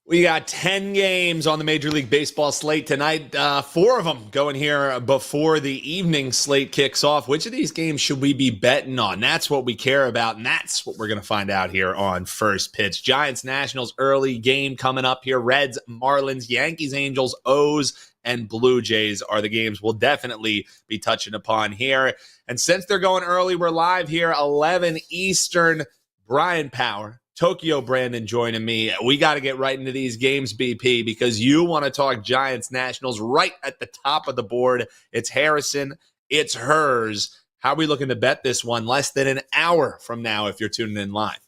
We got 10 games on the Major League Baseball slate tonight. 4 of them going here before the evening slate kicks off. Which of these games should we be betting on? That's what we care about, and that's what we're going to find out here on First Pitch. Giants-Nationals early game coming up here. Reds, Marlins, Yankees, Angels, O's, and Blue Jays are the games we'll definitely be touching upon here. And since they're going early, we're live here, 11 Eastern. Bryan Power, Tokyo Brandon joining me. We got to get right into these games, BP, because you want to talk Giants Nationals right at the top of the board. It's Harrison. It's hers. How are we looking to bet this one less than an hour from now if you're tuning in live?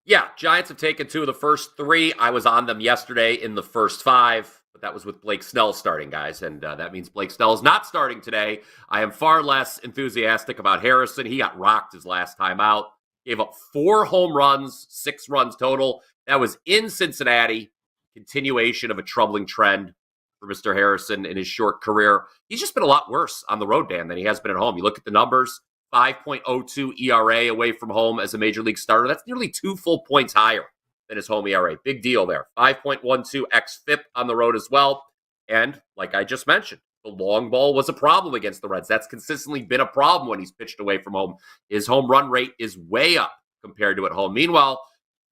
Yeah, Giants have taken 2 of the first 3. I was on them yesterday in the first 5, but that was with Blake Snell starting, guys, and that means Blake Snell is not starting today. I am far less enthusiastic about Harrison. He got rocked his last time out. Gave up 4 home runs, 6 runs total. That was in Cincinnati. Continuation of a troubling trend for Mr. Harrison in his short career. He's just been a lot worse on the road, Dan, than he has been at home. You look at the numbers, 5.02 ERA away from home as a major league starter. That's nearly 2 full points higher than his home ERA. Big deal there. 5.12 xFIP on the road as well. And like I just mentioned, the long ball was a problem against the Reds. That's consistently been a problem when he's pitched away from home. His home run rate is way up compared to at home. Meanwhile,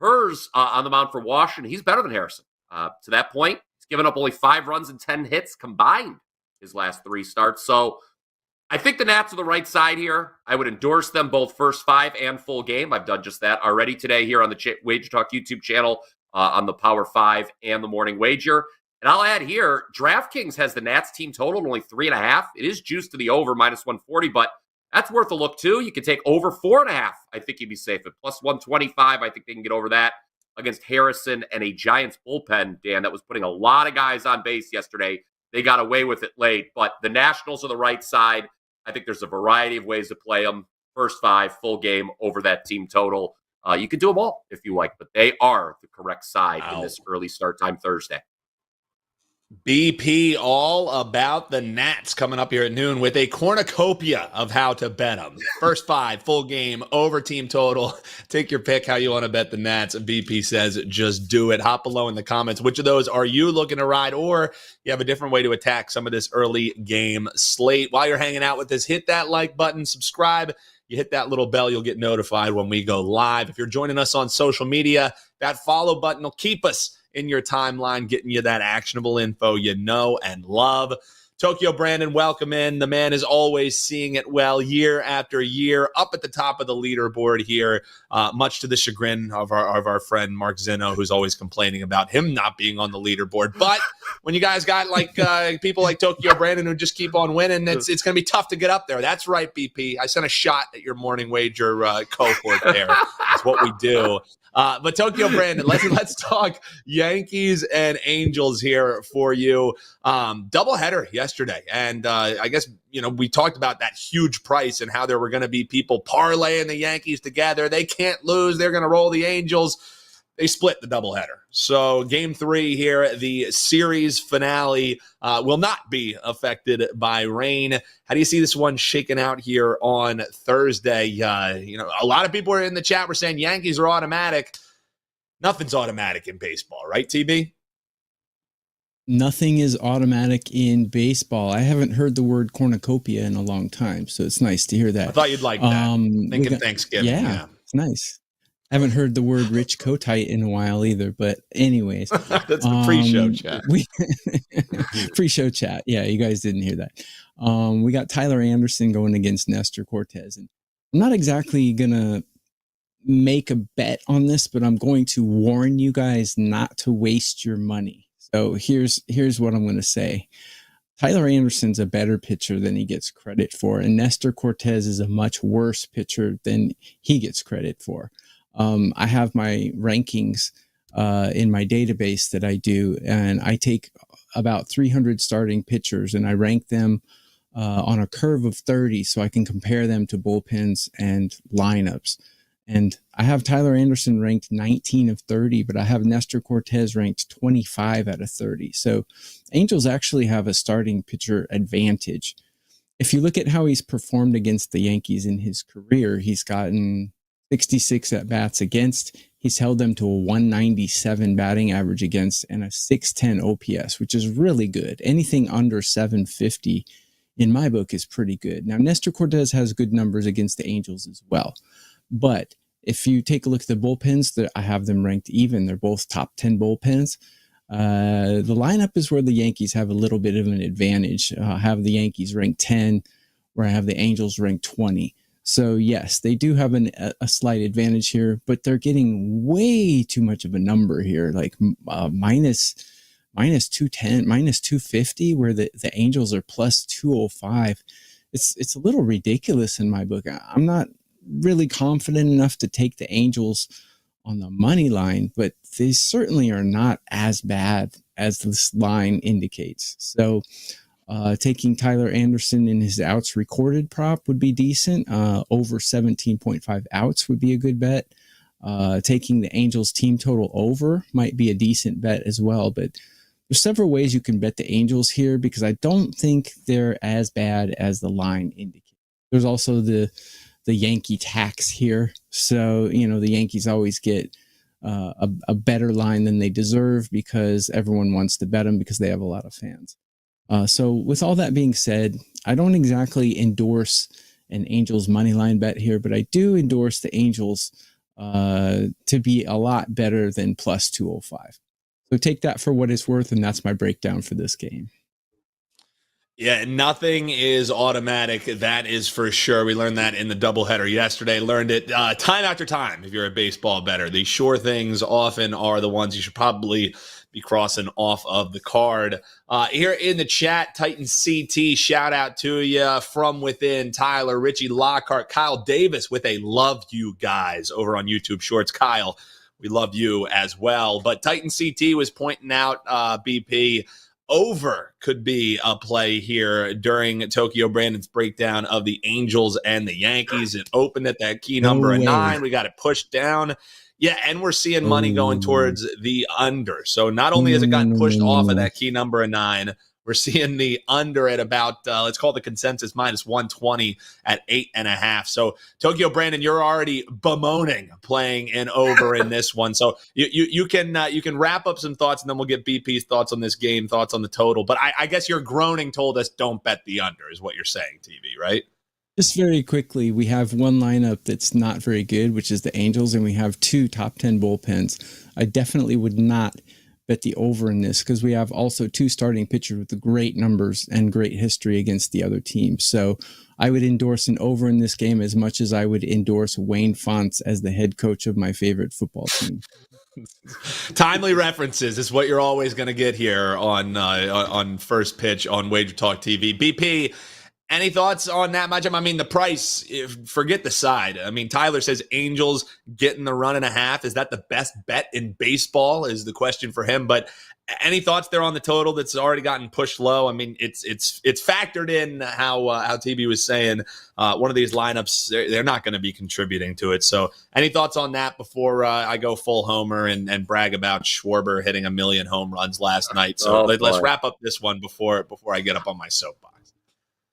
hers on the mound for Washington, he's better than Harrison. To that point, he's given up only 5 runs and 10 hits combined his last 3 starts. So I think the Nats are the right side here. I would endorse them both first 5 and full game. I've done just that already today here on the WagerTalk YouTube channel on the Power 5 and the Morning Wager. And I'll add here, DraftKings has the Nats team total at only 3.5. It is juiced to the over, minus 140, but that's worth a look too. You can take over 4.5. I think you'd be safe at plus 125. I think they can get over that against Harrison and a Giants bullpen, Dan, that was putting a lot of guys on base yesterday. They got away with it late, but the Nationals are the right side. I think there's a variety of ways to play them. First 5, full game over that team total. You can do them all if you like, but they are the correct side in this early start time Thursday. BP all about the Nats coming up here at noon with a cornucopia of how to bet them. First 5, full game, over team total. Take your pick how you want to bet the Nats. BP says just do it. Hop below in the comments. Which of those are you looking to ride, or you have a different way to attack some of this early game slate? While you're hanging out with us, hit that like button, subscribe. You hit that little bell, you'll get notified when we go live. If you're joining us on social media, that follow button will keep us in your timeline, getting you that actionable info you know and love. Tokyo Brandon, welcome in. The man is always seeing it well year after year, up at the top of the leaderboard here, much to the chagrin of our friend Mark Zinno, who's always complaining about him not being on the leaderboard. But when you guys got like people like Tokyo Brandon who just keep on winning, it's going to be tough to get up there. That's right, BP. I sent a shot at your morning wager cohort there. That's what we do. But Tokyo Brandon, let's talk Yankees and Angels here for you. Doubleheader yesterday, and I guess we talked about that huge price and how there were going to be people parlaying the Yankees together. They can't lose; they're going to roll the Angels. They split the doubleheader. So Game 3 here, the series finale, will not be affected by rain. How do you see this one shaking out here on Thursday? A lot of people are in the chat were saying Yankees are automatic. Nothing's automatic in baseball, right, TB? Nothing is automatic in baseball. I haven't heard the word cornucopia in a long time, so it's nice to hear that. I thought you'd like that. Thinking Thanksgiving. Yeah, it's nice. I haven't heard the word rich coatite in a while either, but anyways. That's the pre-show chat. Pre-show chat. Yeah, you guys didn't hear that. We got Tyler Anderson going against Nestor Cortez. And I'm not exactly going to make a bet on this, but I'm going to warn you guys not to waste your money. So here's what I'm going to say. Tyler Anderson's a better pitcher than he gets credit for, and Nestor Cortez is a much worse pitcher than he gets credit for. I have my rankings in my database that I do, and I take about 300 starting pitchers and I rank them on a curve of 30 so I can compare them to bullpens and lineups. And I have Tyler Anderson ranked 19 of 30, but I have Nestor Cortez ranked 25 out of 30. So Angels actually have a starting pitcher advantage. If you look at how he's performed against the Yankees in his career, he's gotten 66 at bats against. He's held them to a 197 batting average against and a 610 OPS, which is really good. Anything under 750 in my book is pretty good. Now, Nestor Cortez has good numbers against the Angels as well. But if you take a look at the bullpens, I have them ranked even. They're both top 10 bullpens. The lineup is where the Yankees have a little bit of an advantage. I have the Yankees ranked 10, where I have the Angels ranked 20. So yes, they do have a slight advantage here, but they're getting way too much of a number here, like minus 210, minus 250, where the Angels are plus 205. It's a little ridiculous in my book. I'm not really confident enough to take the Angels on the money line, but they certainly are not as bad as this line indicates. So taking Tyler Anderson in his outs recorded prop would be decent. Over 17.5 outs would be a good bet. Taking the Angels team total over might be a decent bet as well. But there's several ways you can bet the Angels here because I don't think they're as bad as the line indicates. There's also the Yankee tax here. So, the Yankees always get a better line than they deserve because everyone wants to bet them because they have a lot of fans. So with all that being said, I don't exactly endorse an Angels money line bet here, but I do endorse the Angels to be a lot better than plus 205. So take that for what it's worth, and that's my breakdown for this game. Yeah, nothing is automatic. That is for sure. We learned that in the doubleheader yesterday. Learned it time after time if you're a baseball bettor. The sure things often are the ones you should probably be crossing off of the card. Here in the chat, Titan CT, shout out to you from within. Tyler, Richie Lockhart, Kyle Davis with a love you guys over on YouTube Shorts. Kyle, we love you as well. But Titan CT was pointing out BP over could be a play here during Tokyo Brandon's breakdown of the Angels and the Yankees. It opened at that key number of 9. We got it pushed down. Yeah, and we're seeing money going towards the under. So not only has it gotten pushed off of that key number of 9, we're seeing the under at about, let's call the consensus minus 120 at 8.5. So Tokyo Brandon, you're already bemoaning playing an over in this one. So you can wrap up some thoughts, and then we'll get BP's thoughts on this game, thoughts on the total. But I guess your groaning told us don't bet the under is what you're saying, TV, right? Just very quickly, we have one lineup that's not very good, which is the Angels, and we have 2 top 10 bullpens. I definitely would not bet the over in this because we have also 2 starting pitchers with great numbers and great history against the other team. So I would endorse an over in this game as much as I would endorse Wayne Fontes as the head coach of my favorite football team. Timely references is what you're always going to get here on First Pitch on WagerTalk TV. BP, any thoughts on that matchup? I mean, the price, forget the side. I mean, Tyler says Angels getting the 1.5. Is that the best bet in baseball is the question for him. But any thoughts there on the total that's already gotten pushed low? I mean, it's factored in how TB was saying one of these lineups, they're not going to be contributing to it. So any thoughts on that before I go full homer and brag about Schwarber hitting 1 million home runs last night? So let's wrap up this one before I get up on my soapbox.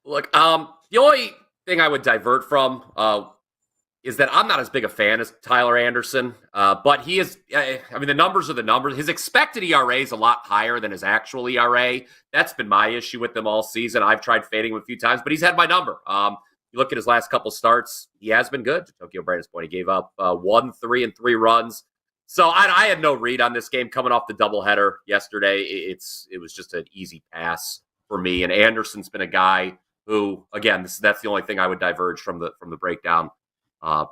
Look, the only thing I would divert from is that I'm not as big a fan as Tyler Anderson, but he is, I mean, the numbers are the numbers. His expected ERA is a lot higher than his actual ERA. That's been my issue with him all season. I've tried fading him a few times, but he's had my number. You look at his last couple starts, he has been good. To Tokyo Brandon's point, he gave up 1, 3, and 3 runs. So I had no read on this game coming off the doubleheader yesterday. It was just an easy pass for me, and Anderson's been a guy who, again, that's the only thing I would diverge from the breakdown from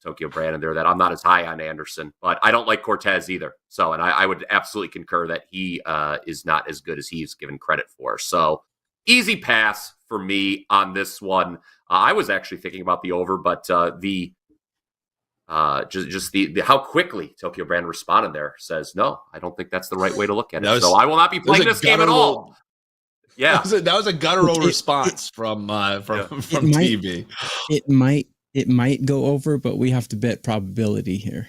Tokyo Brandon there, that I'm not as high on Anderson, but I don't like Cortez either. So, and I would absolutely concur that he is not as good as he's given credit for. So easy pass for me on this one. I was actually thinking about the over, but the how quickly Tokyo Brandon responded there says, no, I don't think that's the right way to look at it. So I will not be playing this game at all. Yeah, that was a guttural response from TV. It might go over, but we have to bet probability here.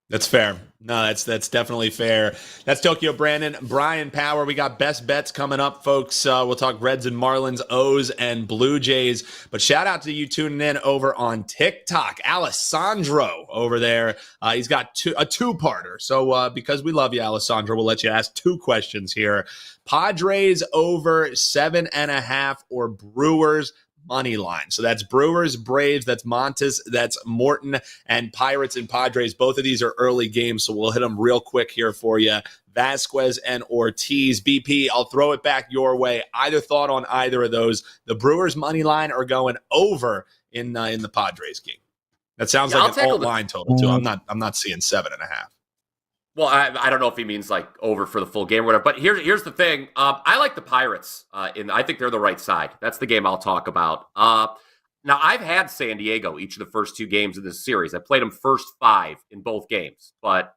That's fair. No, that's definitely fair. That's Tokyo Brandon. Bryan Power. We got best bets coming up, folks. We'll talk Reds and Marlins, O's and Blue Jays. But shout out to you tuning in over on TikTok. Alessandro over there. He's got a two-parter. So because we love you, Alessandro, we'll let you ask two questions here. Padres over 7.5 or Brewers money line. So that's Brewers, Braves, that's Montes, that's Morton, and Pirates and Padres. Both of these are early games, so we'll hit them real quick here for you. Vasquez and Ortiz. BP, I'll throw it back your way. Either thought on either of those? The Brewers money line are going over in the Padres game. That sounds like an alt line total too. I'm not seeing 7.5. Well, I don't know if he means like over for the full game or whatever. But here's the thing. I like the Pirates. I think they're the right side. That's the game I'll talk about. Now, I've had San Diego each of the first two games in this series. I played them first 5 in both games. But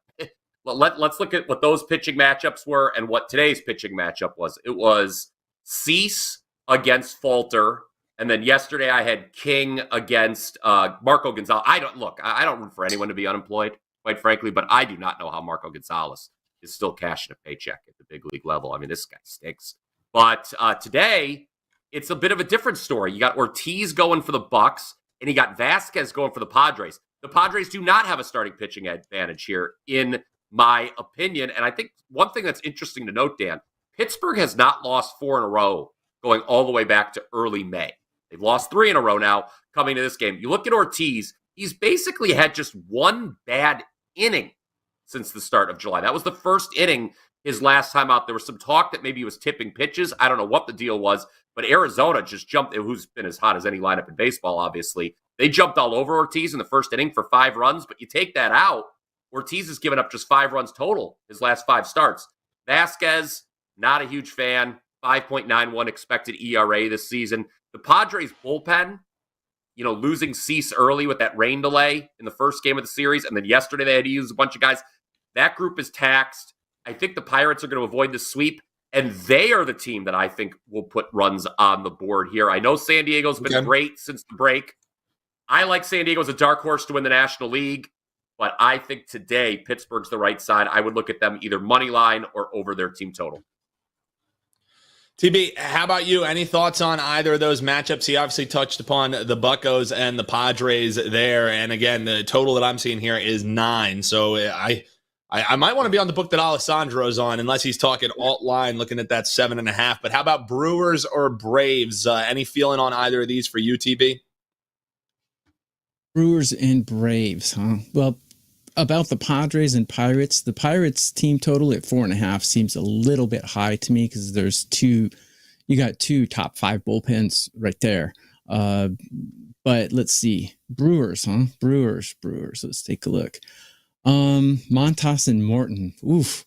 let's look at what those pitching matchups were and what today's pitching matchup was. It was Cease against Falter. And then yesterday I had King against Marco Gonzalez. I don't root for anyone to be unemployed, quite frankly, but I do not know how Marco Gonzalez is still cashing a paycheck at the big league level. I mean, this guy stinks. But today, it's a bit of a different story. You got Ortiz going for the Bucks, and you got Vasquez going for the Padres. The Padres do not have a starting pitching advantage here, in my opinion. And I think one thing that's interesting to note, Dan, Pittsburgh has not lost 4 in a row going all the way back to early May. They've lost 3 in a row now coming to this game. You look at Ortiz, he's basically had just one bad inning since the start of July. That was the first inning his last time out. There was some talk that maybe he was tipping pitches. I don't know what the deal was, but Arizona just jumped, who's been as hot as any lineup in baseball, obviously. They jumped all over Ortiz in the first inning for 5 runs, but you take that out, Ortiz has given up just 5 runs total his last 5 starts. Vasquez, not a huge fan, 5.91 expected ERA this season. The Padres bullpen, losing Cease early with that rain delay in the first game of the series, and then yesterday they had to use a bunch of guys. That group is taxed. I think the Pirates are going to avoid the sweep, and they are the team that I think will put runs on the board here. I know San Diego's been great since the break. I like San Diego as a dark horse to win the National League, but I think today Pittsburgh's the right side. I would look at them either money line or over their team total. TB, how about you? Any thoughts on either of those matchups? He obviously touched upon the Buccos and the Padres there. And again, the total that I'm seeing here is 9. So I might want to be on the book that Alessandro's on, unless he's talking alt line, looking at that 7.5. But how about Brewers or Braves? Any feeling on either of these for you, TB? Brewers and Braves, huh? Well, about the Padres and Pirates, the Pirates team total at 4.5 seems a little bit high to me, because you got 2 top 5 bullpens right there. But let's see, Brewers, huh? Brewers. Let's take a look. Montas and Morton. Oof.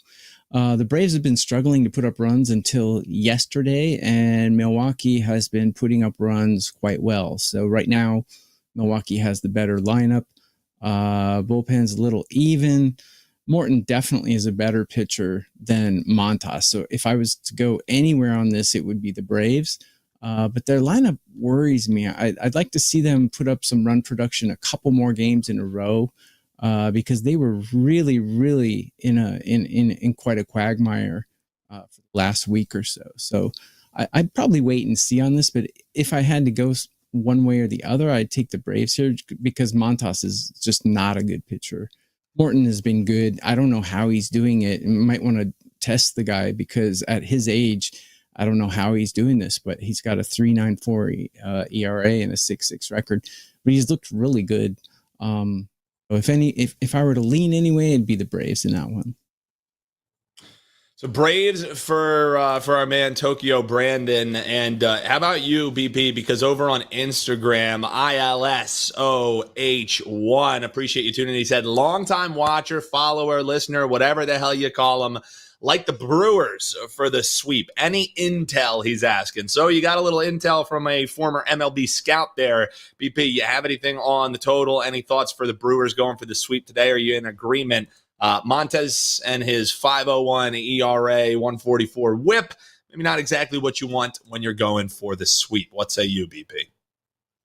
The Braves have been struggling to put up runs until yesterday, and Milwaukee has been putting up runs quite well. So right now, Milwaukee has the better lineup. Bullpen's a little even. Morton definitely is a better pitcher than Montas. So if I was to go anywhere on this, it would be the Braves. But their lineup worries me. I'd like to see them put up some run production a couple more games in a row, because they were really, really in quite a quagmire for the last week or so. So I'd probably wait and see on this. But if I had to go one way or the other, I'd take the Braves here, because Montas is just not a good pitcher. Morton has been good. I don't know how he's doing it. You might want to test the guy, because at his age, I don't know how he's doing this, but he's got a 3.94 ERA and a 6.6 record, but he's looked really good. So if I were to lean anyway, it'd be the Braves in that one. So Braves for our man Tokyo Brandon. And how about you, BP? Because over on Instagram, ILSOH1, appreciate you tuning in. He said, longtime watcher, follower, listener, whatever the hell you call him, like the Brewers for the sweep. Any intel, he's asking. So you got a little intel from a former MLB scout there. BP, you have anything on the total? Any thoughts for the Brewers going for the sweep today? Are you in agreement? Montes and his 5.01 ERA, 144 whip, maybe not exactly what you want when you're going for the sweep. What say you, BP?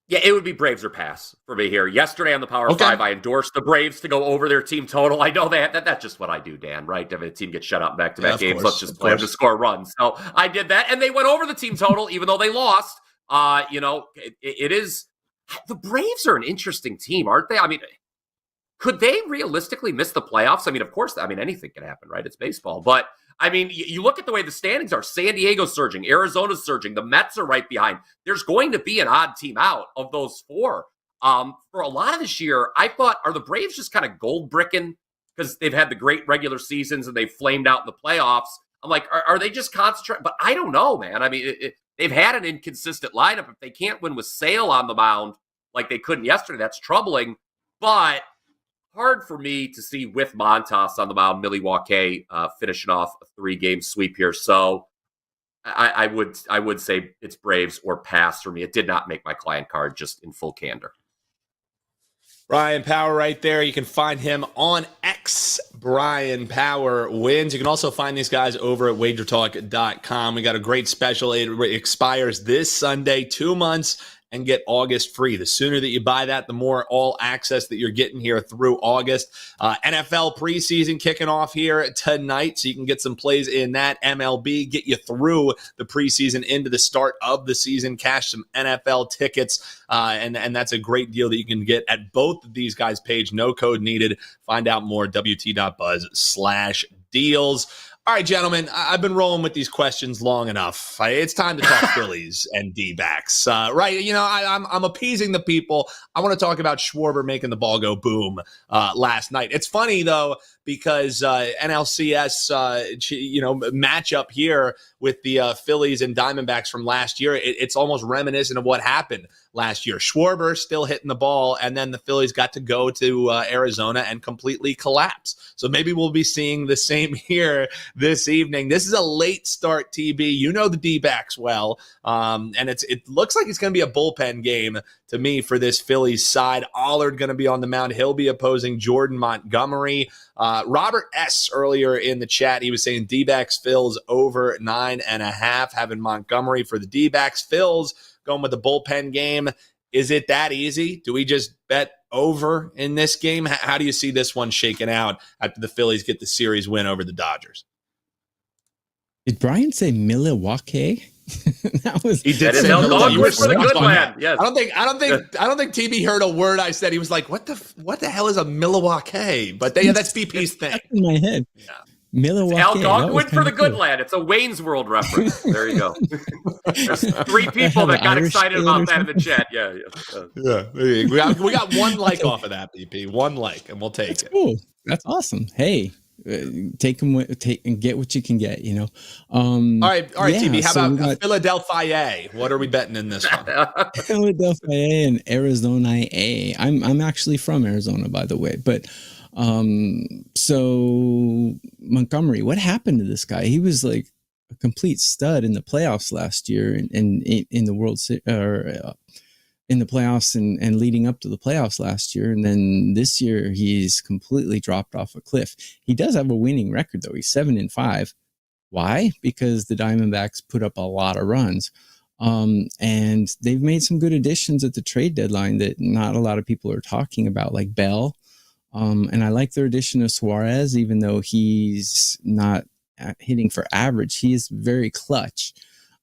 Yeah, it would be Braves or pass for me here. Yesterday on the Power Five, I endorsed the Braves to go over their team total. I know that's just what I do, Dan, right? If a team gets shut out in back-to-back games, let's just play them to score runs. So I did that, and they went over the team total, even though they lost. It is – the Braves are an interesting team, aren't they? I mean, could they realistically miss the playoffs? I mean, of course, anything can happen, right? It's baseball. But, you look at the way the standings are. San Diego's surging. Arizona's surging. The Mets are right behind. There's going to be an odd team out of those four. For a lot of this year, I thought, are the Braves just kind of gold bricking because they've had the great regular seasons and they've flamed out in the playoffs? I'm like, are they just concentrating? But I don't know, man. They've had an inconsistent lineup. If they can't win with Sale on the mound like they couldn't yesterday, that's troubling. But hard for me to see with Montas on the mound, Milwaukee finishing off a 3-game sweep here. So I would say it's Braves or pass for me. It did not make my client card, just in full candor. Bryan Power right there. You can find him on X. Bryan Power wins. You can also find these guys over at WagerTalk.com. We got a great special. It expires this Sunday, 2 months, and get August free. The sooner that you buy that, the more all access that you're getting here through August. NFL preseason kicking off here tonight, so you can get some plays in that. MLB, get you through the preseason into the start of the season, cash some NFL tickets, and that's a great deal that you can get at both of these guys' page. No code needed. Find out more, wt.buzz/deals. All right, gentlemen, I've been rolling with these questions long enough. It's time to talk Phillies and D-backs, right? I'm appeasing the people. I want to talk about Schwarber making the ball go boom last night. It's funny, though, because NLCS, matchup here with the Phillies and Diamondbacks from last year, it's almost reminiscent of what happened last year. Schwarber still hitting the ball, and then the Phillies got to go to Arizona and completely collapse. So maybe we'll be seeing the same here this evening. This is a late start, TB. You know the D-backs well, and it looks like it's going to be a bullpen game to me for this Phillies side. Allard going to be on the mound. He'll be opposing Jordan Montgomery. Robert S. earlier in the chat, he was saying D-backs Phils over 9.5, having Montgomery for the D-backs. Phils going with the bullpen game. Is it that easy? Do we just bet over in this game? How do you see this one shaking out after the Phillies get the series win over the Dodgers? Did Bryan say Milwaukee? That was he did. You were for the good land. Yes. I don't think TB heard a word I said. He was like, "What the hell is a Milwaukee?" But that's BP's thing in my head. Yeah. Milwaukee. Algonquin for the good land. It's a Wayne's World reference. There you go. There's 3 people that got excited about that in the chat. Yeah. We got one like off of that, BP. One like, and we'll take it. Cool. That's awesome. Hey, take and get what you can get. All right, TB. How about Philadelphia? What are we betting in this one? Philadelphia and Arizona A. I'm actually from Arizona, by the way, but. So Montgomery, what happened to this guy? He was like a complete stud in the playoffs last year and in the World in the playoffs and leading up to the playoffs last year. And then this year he's completely dropped off a cliff. He does have a winning record though. He's 7-5. Why? Because the Diamondbacks put up a lot of runs. And they've made some good additions at the trade deadline that not a lot of people are talking about, like Bell. And I like their addition of Suarez, even though he's not hitting for average. He is very clutch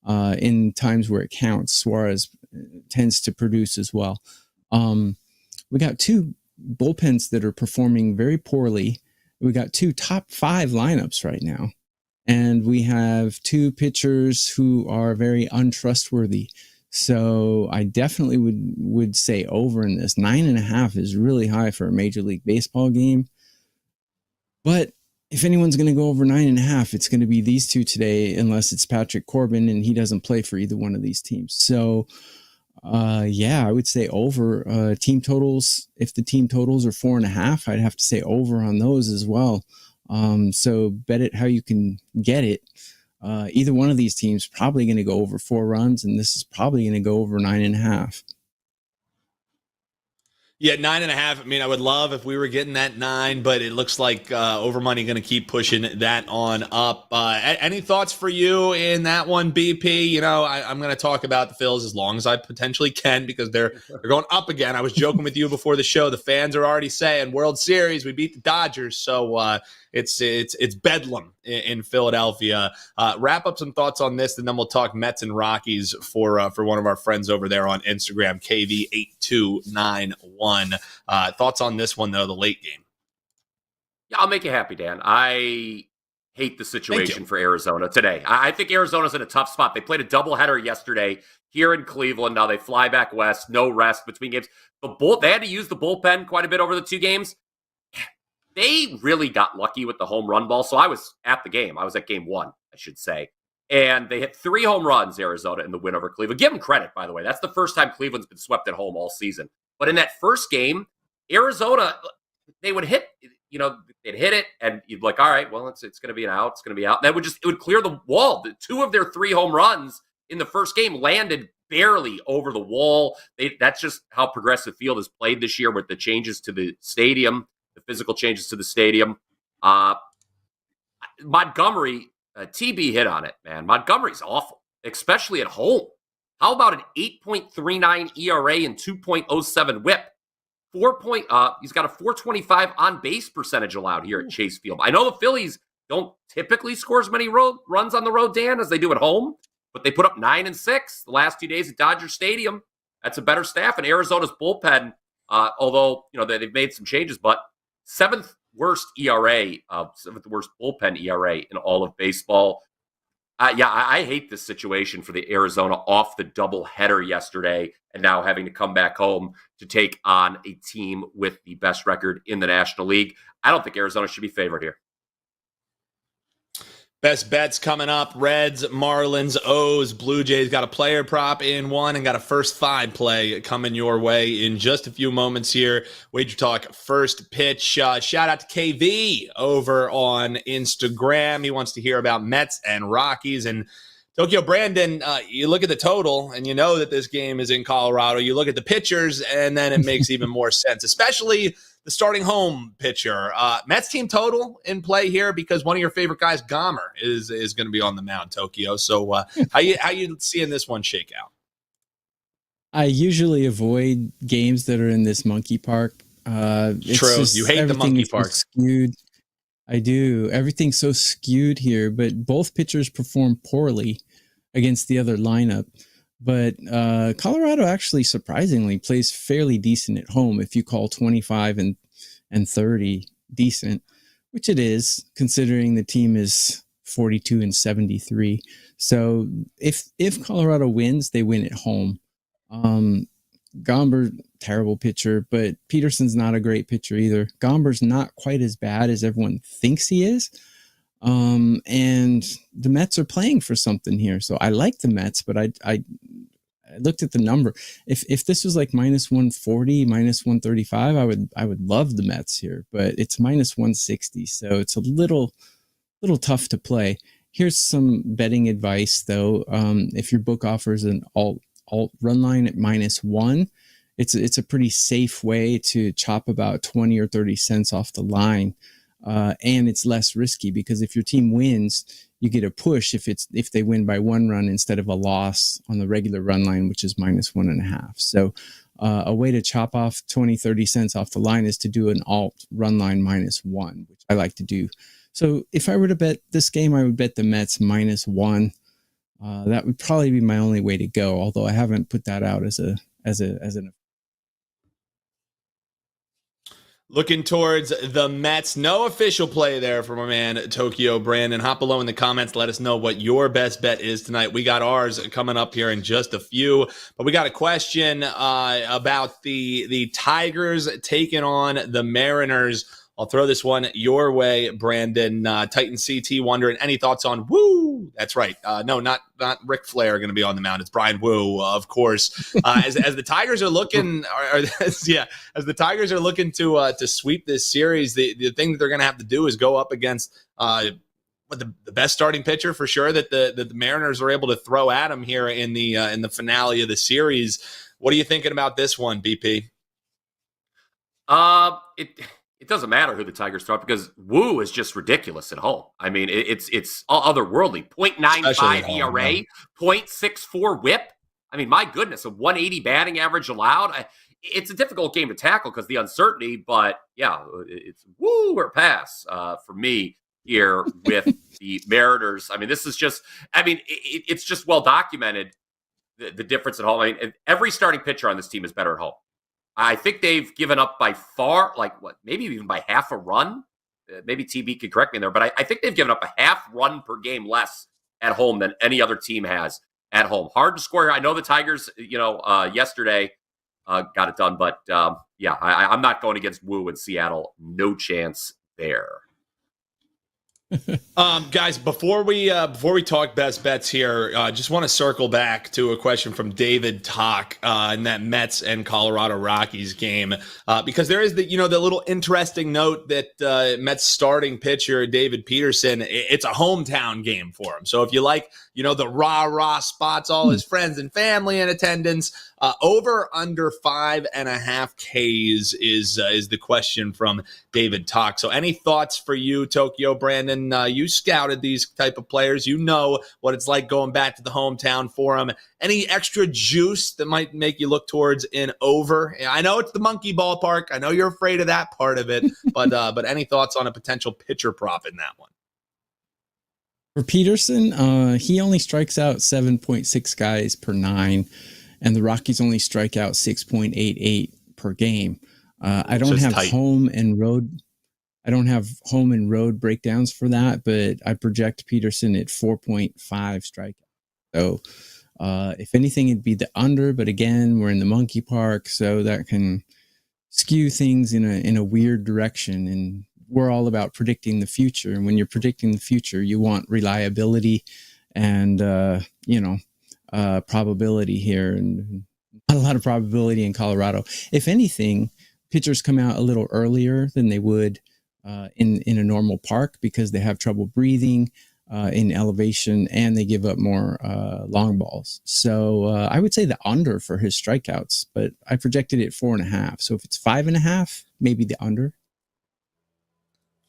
in times where it counts. Suarez tends to produce as well. We got 2 bullpens that are performing very poorly. We got 2 top 5 lineups right now. And we have 2 pitchers who are very untrustworthy. So I definitely would say over in this. 9.5 is really high for a Major League Baseball game. But if anyone's going to go over 9.5, it's going to be these 2 today, unless it's Patrick Corbin and he doesn't play for either one of these teams. So, I would say over. Team totals, if the team totals are 4.5, I'd have to say over on those as well. So bet it how you can get it. Either one of these teams probably going to go over 4 runs, and this is probably going to go over 9.5. Yeah, 9.5. I mean, I would love if we were getting that 9, but it looks like over money going to keep pushing that on up. Any thoughts for you in that one, BP? You know, I'm going to talk about the Phils as long as I potentially can because they're going up again. I was joking with you before the show. The fans are already saying World Series, we beat the Dodgers, so it's bedlam in Philadelphia. Wrap up some thoughts on this, and then we'll talk Mets and Rockies for one of our friends over there on Instagram, KV8291. Thoughts on this one, though, the late game? Yeah, I'll make you happy, Dan. I hate the situation for Arizona today. I think Arizona's in a tough spot. They played a doubleheader yesterday here in Cleveland. Now they fly back west, no rest between games. They had to use the bullpen quite a bit over the 2 games. They really got lucky with the home run ball. So I was at the game. I was at game 1, I should say. And they hit 3 home runs, Arizona, in the win over Cleveland. Give them credit, by the way. That's the first time Cleveland's been swept at home all season. But in that first game, Arizona, they would hit, they'd hit it, and you'd be like, all right, well, it's going to be an out. It's going to be out. And it would clear the wall. 2 of their 3 home runs in the first game landed barely over the wall. That's just how Progressive Field is played this year with the changes to the stadium. The physical changes to the stadium. Montgomery, TB hit on it, man. Montgomery's awful, especially at home. How about an 8.39 ERA and 2.07 WHIP? He's got a 425 on base percentage allowed here at Chase Field. I know the Phillies don't typically score as many runs on the road, Dan, as they do at home, but they put up 9 and 6 the last 2 days at Dodger Stadium. That's a better staff. And Arizona's bullpen, although they've made some changes, but 7th worst ERA, 7th worst bullpen ERA in all of baseball. I hate this situation for the Arizona off the doubleheader yesterday and now having to come back home to take on a team with the best record in the National League. I don't think Arizona should be favored here. Best bets coming up. Reds, Marlins, O's, Blue Jays. Got a player prop in one and got a first 5 play coming your way in just a few moments here. WagerTalk first pitch. Shout out to KV over on Instagram. He wants to hear about Mets and Rockies. And Tokyo Brandon, you look at the total and you know that this game is in Colorado. You look at the pitchers and then it makes even more sense, especially the starting home pitcher. Mets team total in play here because one of your favorite guys, Gomer, is going to be on the mound, Tokyo. So how you seeing this one shake out? I usually avoid games that are in this monkey park. True. You hate the monkey park. Skewed. I do. Everything's so skewed here, but both pitchers perform poorly against the other lineup. But Colorado actually surprisingly plays fairly decent at home if you call 25 and 30 decent, which it is considering the team is 42 and 73. So if Colorado wins, they win at home. Gomber, terrible pitcher, but Peterson's not a great pitcher either. Gomber's not quite as bad as everyone thinks he is. And the Mets are playing for something here. So I like the Mets, but I looked at the number. If this was like minus 140, minus 135, I would love the Mets here, but it's minus 160. So it's a little tough to play. Here's some betting advice though. If your book offers an alt run line at -1, it's a pretty safe way to chop about 20 or 30 cents off the line. And it's less risky because if your team wins, you get a push if they win by 1 run instead of a loss on the regular run line, which is -1.5. So a way to chop off 20, 30 cents off the line is to do an alt run line -1, which I like to do. So if I were to bet this game, I would bet the Mets -1. That would probably be my only way to go, although I haven't put that out as an. Looking towards the Mets. No official play there for my man, Tokyo Brandon. Hop below in the comments. Let us know what your best bet is tonight. We got ours coming up here in just a few. But we got a question about the Tigers taking on the Mariners. I'll throw this one your way, Brandon. Titan CT wondering, any thoughts on Woo? That's right. No, not Ric Flair going to be on the mound. It's Brian Woo, of course. As the Tigers are looking, as the Tigers are looking to sweep this series, the thing that they're going to have to do is go up against the best starting pitcher for sure that the Mariners are able to throw at them here in the finale of the series. What are you thinking about this one, BP? It doesn't matter who the Tigers throw up because Wu is just ridiculous at home. I mean, it's otherworldly. Especially at 0.95 home, ERA, yeah. 0.64 WHIP. I mean, my goodness, a 180 batting average allowed. It's a difficult game to tackle because the uncertainty, but yeah, it's woo or pass for me here with the Mariners. I mean, this is just, it's just well documented the difference at home. I mean, every starting pitcher on this team is better at home. I think they've given up by far, maybe even by half a run. Maybe TB could correct me there, but I think they've given up a half run per game less at home than any other team has at home. Hard to score here. I know the Tigers, yesterday got it done, but I'm not going against Wu in Seattle. No chance there. Guys, before we talk best bets here, just want to circle back to a question from David Talk in that Mets and Colorado Rockies game, because there is the little interesting note that Mets starting pitcher David Peterson, it's a hometown game for him. So if you like, the rah spots, all his friends and family in attendance, over under 5.5 Ks is the question from David Talk. So any thoughts for you, Tokyo Brandon? You scouted these type of players. You know what it's like going back to the hometown for them. Any extra juice that might make you look towards an over? I know it's the monkey ballpark. I know you're afraid of that part of it, but any thoughts on a potential pitcher prop in that one? For Peterson, he only strikes out 7.6 guys per 9, and the Rockies only strike out 6.88 per game. I don't have home and road. I don't have home and road breakdowns for that, but I project Peterson at 4.5 strikeouts. So if anything, it'd be the under. But again, we're in the monkey park, so that can skew things in a weird direction. And we're all about predicting the future. And when you're predicting the future, you want reliability and probability here, and not a lot of probability in Colorado. If anything, pitchers come out a little earlier than they would in a normal park because they have trouble breathing in elevation, and they give up more long balls. So I would say the under for his strikeouts, but I projected it 4.5. So if it's 5.5, maybe the under.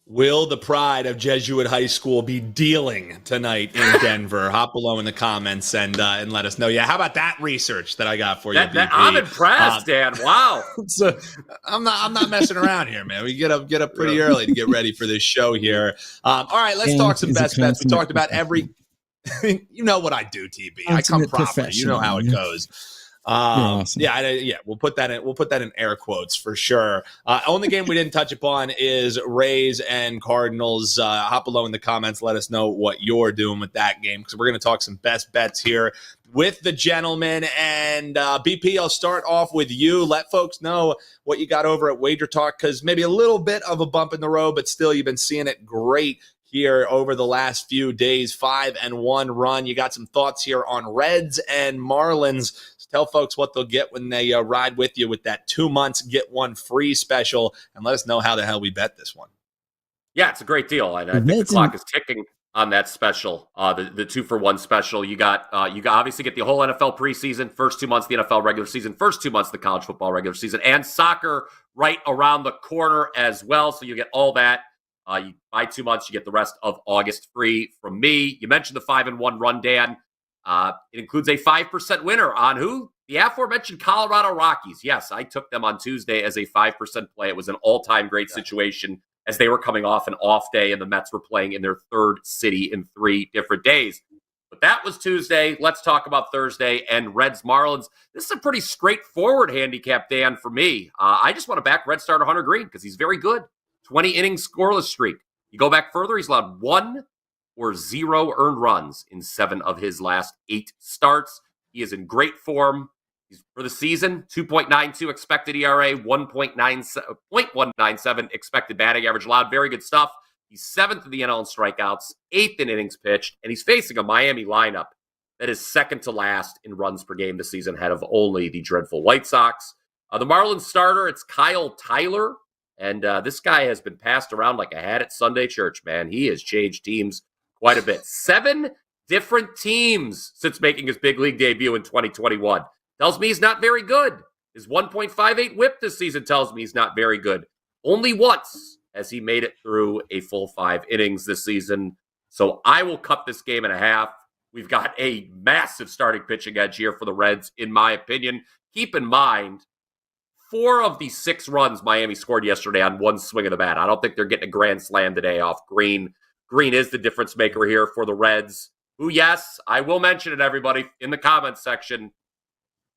Will the pride of Jesuit High School be dealing tonight in Denver? Hop below in the comments and let us know. Yeah, how about that research that I got for you, BP? I'm impressed, Dan. Wow. So I'm not messing around here, man. We get up pretty early to get ready for this show here. All right, let's talk some best bets. We talked about every. You know what I do, TB. I come properly. You know how it goes. Awesome. Yeah, we'll put that in air quotes for sure. Only game we didn't touch upon is Rays and Cardinals. Hop below in the comments. Let us know what you're doing with that game, because we're going to talk some best bets here with the gentlemen. And BP, I'll start off with you. Let folks know what you got over at WagerTalk, because maybe a little bit of a bump in the road, but still you've been seeing it great here over the last few days. 5-1 run. You got some thoughts here on Reds and Marlins. Tell folks what they'll get when they ride with you with that 2 months, get one free special, and let us know how the hell we bet this one. Yeah, it's a great deal. I think the clock is ticking on that special, the 2-for-1 special. You got obviously get the whole NFL preseason, first 2 months, the NFL regular season, first 2 months, the college football regular season, and soccer right around the corner as well. So you get all that. You buy 2 months, you get the rest of August free from me. You mentioned the 5-1 run, Dan. It includes a 5% winner on who? The aforementioned Colorado Rockies. Yes, I took them on Tuesday as a 5% play. It was an all-time great situation as they were coming off an off day and the Mets were playing in their third city in 3 different days. But that was Tuesday. Let's talk about Thursday and Reds Marlins. This is a pretty straightforward handicap, Dan, for me. I just want to back Red starter Hunter Green because he's very good. 20 innings scoreless streak. You go back further, he's allowed 1 or 0 earned runs in 7 of his last 8 starts. He is in great form. He's for the season, 2.92 expected ERA, 0.197 expected batting average allowed. Very good stuff. He's 7th in the NL in strikeouts, 8th in innings pitched, and he's facing a Miami lineup that is second to last in runs per game this season, ahead of only the dreadful White Sox. The Marlins starter, it's Kyle Tyler, and this guy has been passed around like a hat at Sunday church, man. He has changed teams quite a bit. 7 different teams since making his big league debut in 2021. Tells me he's not very good. His 1.58 whip this season tells me he's not very good. Only once has he made it through a full 5 innings this season. So I will cut this game in half. We've got a massive starting pitching edge here for the Reds, in my opinion. Keep in mind, 4 of the 6 runs Miami scored yesterday on one swing of the bat. I don't think they're getting a grand slam today off Green. Green is the difference maker here for the Reds, who, yes, I will mention it, everybody, in the comments section.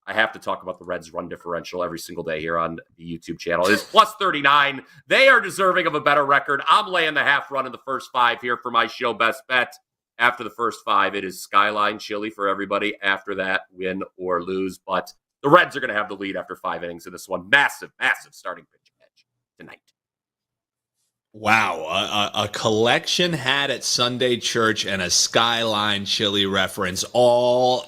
I have to talk about the Reds' run differential every single day here on the YouTube channel. It is plus 39. They are deserving of a better record. I'm laying the half run in the first 5 here for my show best bet. After the first 5, it is Skyline Chili for everybody. After that, win or lose. But the Reds are going to have the lead after 5 innings in this one. Massive, massive starting pitch edge tonight. Wow, a collection hat at Sunday church and a Skyline Chili reference, all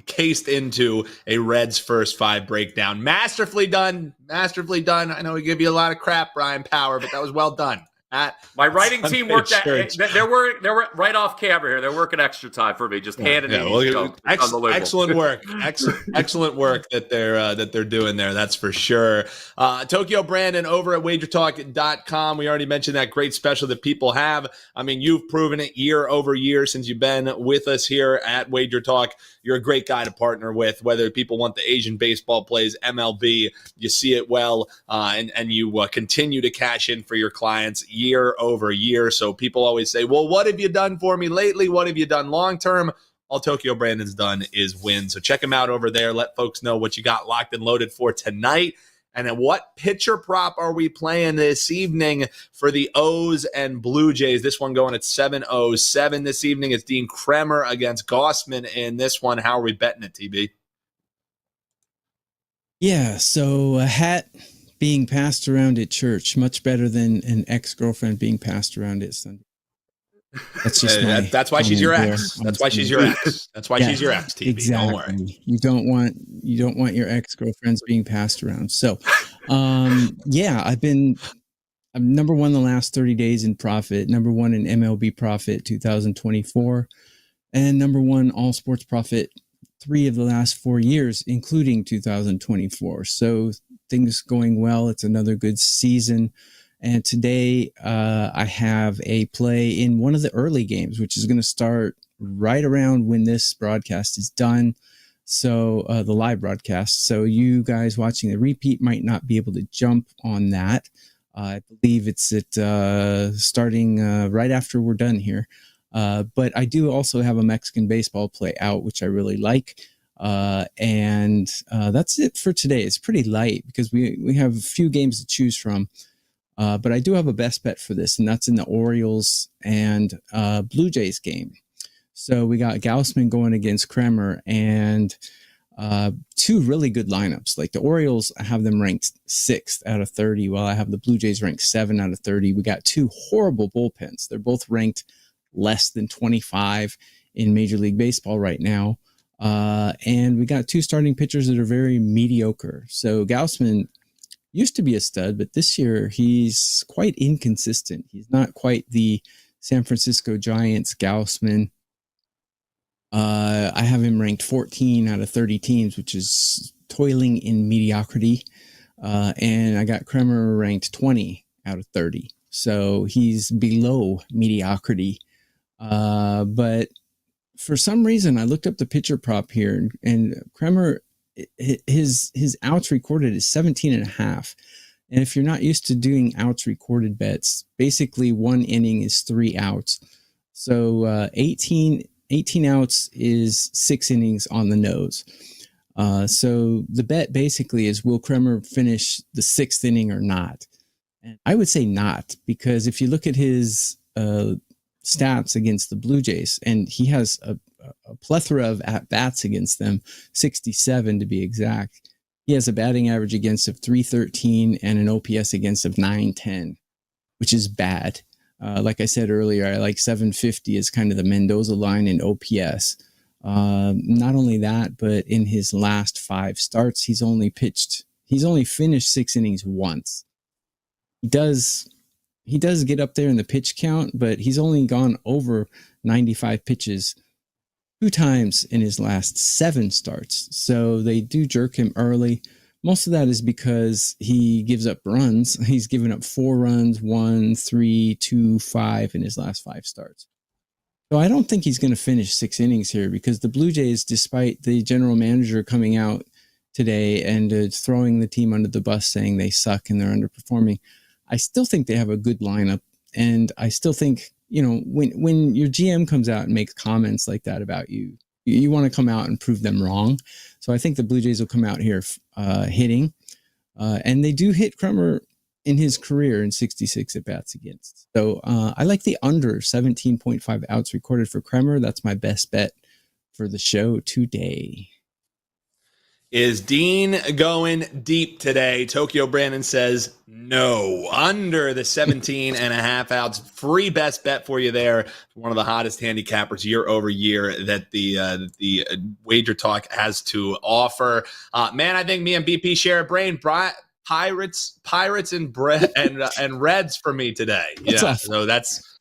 cased into a Reds first 5 breakdown. Masterfully done. I know we give you a lot of crap, Brian Power, but that was well done. My writing Sunday team worked church. They're right off camera here. They're working extra time for me, just handing me these jokes on the label. Excellent work, excellent work that they're doing there. That's for sure. Tokyo Brandon over at WagerTalk.com. We already mentioned that great special that people have. I mean, you've proven it year over year since you've been with us here at WagerTalk. You're a great guy to partner with. Whether people want the Asian baseball plays, MLB, you see it well, and you continue to cash in for your clients year over year. So people always say, well, what have you done for me lately? What have you done long term? All Tokyo Brandon's done is win. So check him out over there. Let folks know what you got locked and loaded for tonight. And then what pitcher prop are we playing this evening for the O's and Blue Jays? This one going at 7-0-7 this evening. It's Dean Kremer against Gossman in this one. How are we betting it, TB? Yeah, so a hat being passed around at church, much better than an ex-girlfriend being passed around at Sunday. That's just that's why she's your ex. That's why she's your ex. That's why she's your ex, TB. Exactly. Don't worry. You don't want your ex-girlfriends being passed around. So, I'm number 1 the last 30 days in profit, number 1 in MLB profit 2024, and number 1 all sports profit 3 of the last 4 years, including 2024. So things going well. It's another good season. And today I have a play in one of the early games, which is going to start right around when this broadcast is done. So the live broadcast. So you guys watching the repeat might not be able to jump on that. I believe it's starting right after we're done here. But I do also have a Mexican baseball play out, which I really like. And that's it for today. It's pretty light because we have a few games to choose from. But I do have a best bet for this, and that's in the Orioles and Blue Jays game. So we got Gausman going against Kremer, and 2 really good lineups. Like the Orioles, I have them ranked 6th out of 30, while I have the Blue Jays ranked 7 out of 30. We got 2 horrible bullpens. They're both ranked less than 25 in Major League Baseball right now. And we got 2 starting pitchers that are very mediocre. So Gausman used to be a stud, but this year he's quite inconsistent. He's not quite the San Francisco Giants Gausman. I have him ranked 14 out of 30 teams, which is toiling in mediocrity. And I got Kremer ranked 20 out of 30. So he's below mediocrity. But for some reason, I looked up the pitcher prop here, and Kremer, his outs recorded is 17.5. And if you're not used to doing outs recorded bets, basically 1 inning is 3 outs. So 18 outs is 6 innings on the nose. So the bet basically is, will Kremer finish the 6th inning or not? And I would say not, because if you look at his stats against the Blue Jays, and he has a plethora of at-bats against them, 67 to be exact. He has a batting average against of 313 and an OPS against of 910, which is bad. Like I said earlier, I like 750 as kind of the Mendoza line in OPS. Not only that, but in his last 5 starts, he's only finished 6 innings once. He does get up there in the pitch count, but he's only gone over 95 pitches 2 times in his last 7 starts. So they do jerk him early. most of that is because he gives up runs. He's given up 4 runs, 1, 3, 2, 5 in his last 5 starts. So I don't think he's going to finish 6 innings here, because the Blue Jays, despite the general manager coming out today and throwing the team under the bus, saying they suck and they're underperforming, I still think they have a good lineup. And I still think, when your GM comes out and makes comments like that about you, you want to come out and prove them wrong. So I think the Blue Jays will come out here hitting. And they do hit Kremer in his career in 66 at-bats against. So I like the under 17.5 outs recorded for Kremer. That's my best bet for the show today. Is Dean going deep today? Tokyo Brandon says no. Under the 17.5 outs. Free best bet for you there. One of the hottest handicappers year over year that the WagerTalk has to offer. Man, I think me and BP share a brain. Pirates and Reds for me today. Yeah, so that's.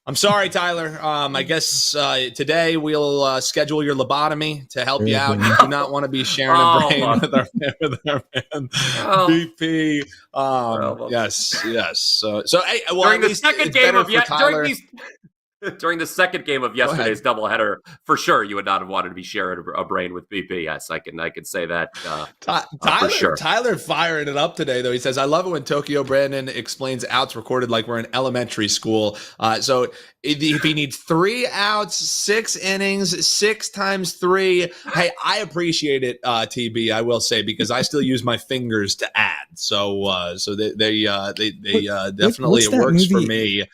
I'm sorry, Tyler. I guess today we'll schedule your lobotomy to help you out. You do not want to be sharing a brain with our man, BP. Yes. So hey, well, during the second game of during the second game of yesterday's doubleheader, for sure you would not have wanted to be sharing a brain with BP. Yes, I can say that. For sure. Tyler firing it up today, though. He says, "I love it when Tokyo Brandon explains outs recorded like we're in elementary school." So if he needs 3 outs, 6 innings, 6 times 3, hey, I appreciate it, TB. I will say, because I still use my fingers to add. So they definitely, it works for me.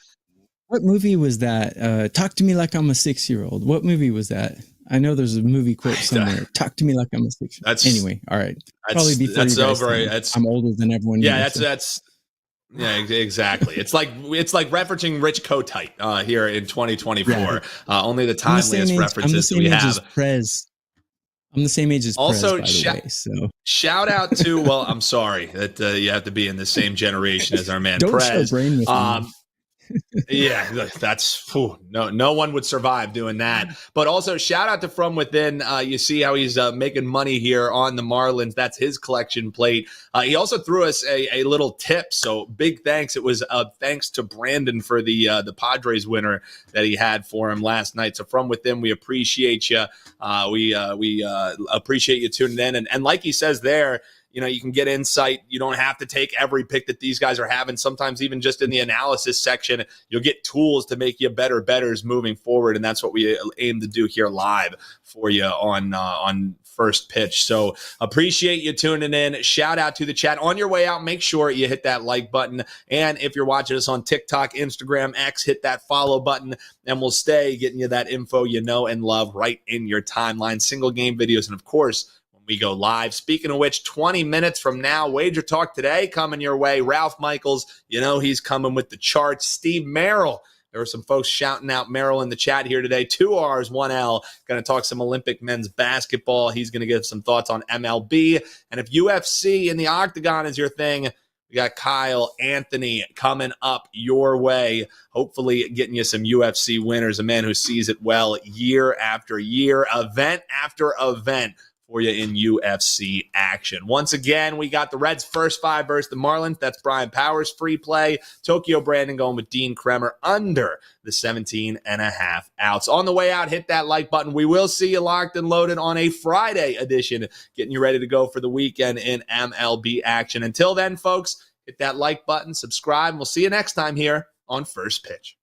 What movie was that? Talk to me like I'm a 6-year-old. What movie was that? I know there's a movie quote somewhere. Talk to me like I'm a 6-year-old. Anyway, all right. Probably before you guys I'm older than everyone. Yeah, that's yeah, exactly. It's like referencing Rich Kotite here in 2024. Yeah. Only the timeliest references that we have. I'm the same age as also, Prez, by the way, so. Shout out to, well, I'm sorry that you have to be in the same generation as our man Don't Prez. Show brain with me. Yeah, that's no one would survive doing that. But also shout out to From Within. You see how he's making money here on the Marlins. That's his collection plate. He also threw us a little tip, so big thanks. It was thanks to Brandon for the Padres winner that he had for him last night. So From Within, we appreciate you. We appreciate you tuning in, and like he says there, you can get insight. You don't have to take every pick that these guys are having. Sometimes even just in the analysis section, you'll get tools to make you better bettors moving forward. And that's what we aim to do here live for you on First Pitch. So appreciate you tuning in. Shout out to the chat. On your way out, make sure you hit that like button. And if you're watching us on TikTok, Instagram, X, hit that follow button. And we'll stay getting you that info you know and love right in your timeline. Single game videos. And of course, we go live. Speaking of which, 20 minutes from now, Wager Talk today coming your way. Ralph Michaels, he's coming with the charts. Steve Merrill. There were some folks shouting out Merrill in the chat here today. 2 R's, 1 L. Going to talk some Olympic men's basketball. He's going to give some thoughts on MLB. And if UFC in the Octagon is your thing, we got Kyle Anthony coming up your way, hopefully getting you some UFC winners, a man who sees it well year after year, event after event, for you in UFC action. Once again, we got the Reds' first 5 versus the Marlins. That's Brian Powers' free play. Tokyo Brandon going with Dean Kremer under the 17.5 outs. On the way out, hit that like button. We will see you locked and loaded on a Friday edition, getting you ready to go for the weekend in MLB action. Until then, folks, hit that like button, subscribe, and we'll see you next time here on First Pitch.